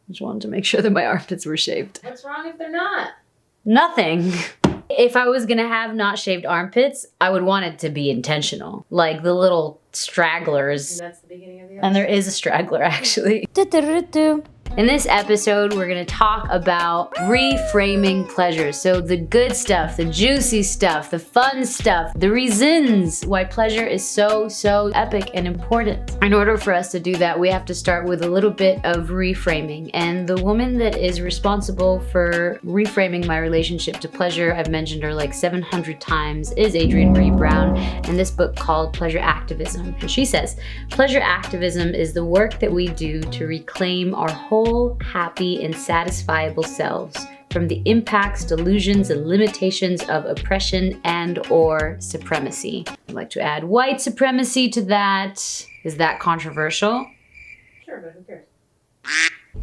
Just wanted to make sure that my armpits were shaved. What's wrong if they're not? Nothing. If I was gonna have not shaved armpits, I would want it to be intentional. Like the little stragglers. And that's the beginning of the episode. And there is a straggler, actually. In this episode, we're gonna talk about reframing pleasure. So the good stuff, the juicy stuff, the fun stuff, the reasons why pleasure is so epic and important. In order for us to do that, we have to start with a little bit of reframing. And the woman that is responsible for reframing my relationship to pleasure, I've mentioned her like 700 times, is Adrienne Maree Brown, in this book called Pleasure Activism. And she says, pleasure activism is the work that we do to reclaim our whole happy and satisfiable selves from the impacts, delusions, and limitations of oppression and or supremacy. I'd like to add white supremacy to that. Is that controversial? Sure, but who cares?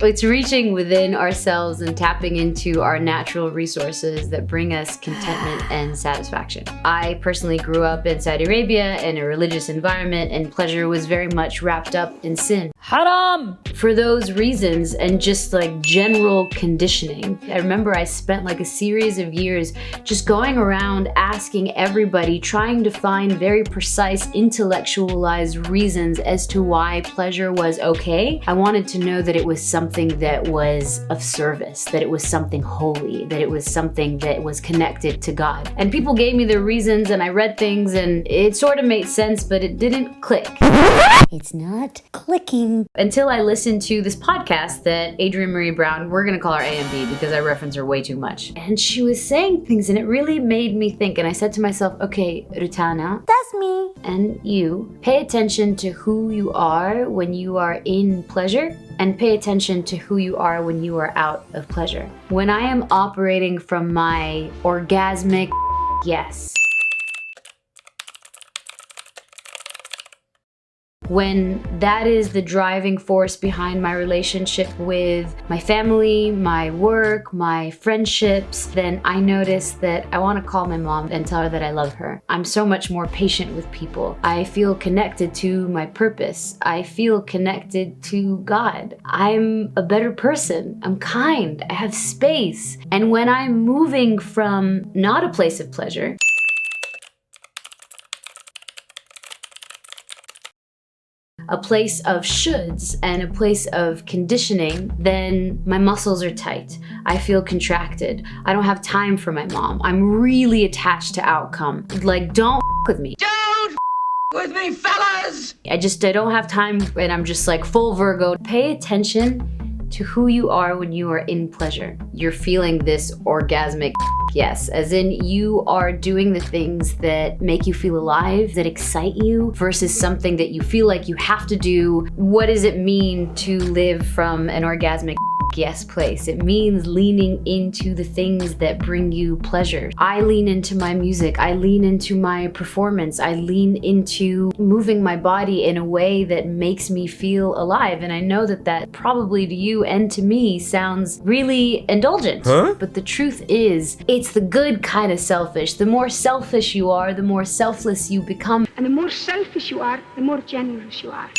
It's reaching within ourselves and tapping into our natural resources that bring us contentment and satisfaction. I personally grew up in Saudi Arabia in a religious environment, and pleasure was very much wrapped up in sin. Haram! For those reasons and just like general conditioning. I remember I spent like a series of years just going around asking everybody, trying to find very precise intellectualized reasons as to why pleasure was okay. I wanted to know that it was something that was of service, that it was something holy, that it was something that was connected to God. And people gave me the reasons, and I read things and it sort of made sense, but it didn't click. It's not clicking. Until I listened to this podcast that Adrienne Maree Brown, we're gonna call her AMB because I reference her way too much. And she was saying things and it really made me think. And I said to myself, okay, Rutana, that's me. And you, pay attention to who you are when you are in pleasure, and pay attention to who you are when you are out of pleasure. When I am operating from my orgasmic yes, when that is the driving force behind my relationship with my family, my work, my friendships, then I notice that I want to call my mom and tell her that I love her. I'm so much more patient with people. I feel connected to my purpose. I feel connected to God. I'm a better person. I'm kind. I have space. And when I'm moving from not a place of pleasure, a place of shoulds and a place of conditioning, then my muscles are tight. I feel contracted. I don't have time for my mom. I'm really attached to outcome. Like, don't with me. Don't with me, fellas! I don't have time, and I'm just like full Virgo. Pay attention to who you are when you are in pleasure. You're feeling this orgasmic yes, as in you are doing the things that make you feel alive, that excite you, versus something that you feel like you have to do. What does it mean to live from an orgasmic yes place? It means leaning into the things that bring you pleasure. I lean into my music. I lean into my performance. I lean into moving my body in a way that makes me feel alive. And I know that that probably to you and to me sounds really indulgent. But the truth is, it's the good kind of selfish. The more selfish you are, the more selfless you become. And the more selfish you are, the more generous you are.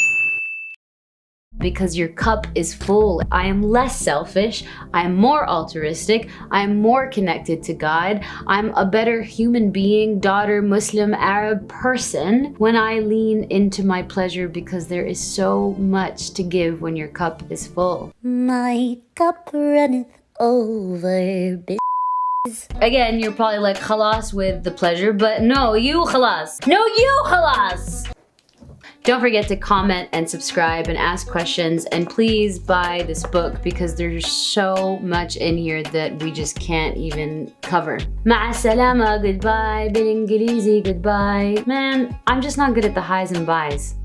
Because your cup is full. I am less selfish. I am more altruistic. I am more connected to God. I'm a better human being, daughter, Muslim, Arab person when I lean into my pleasure, because there is so much to give when your cup is full. My cup runneth over, bitch. Again, you're probably like, khalas with the pleasure, but no, you khalas. No, you khalas. Don't forget to comment and subscribe and ask questions, and please buy this book because there's so much in here that we just can't even cover. Ma'a salama, goodbye. Bil-Ingilizi, goodbye. Man, I'm just not good at the highs and buys.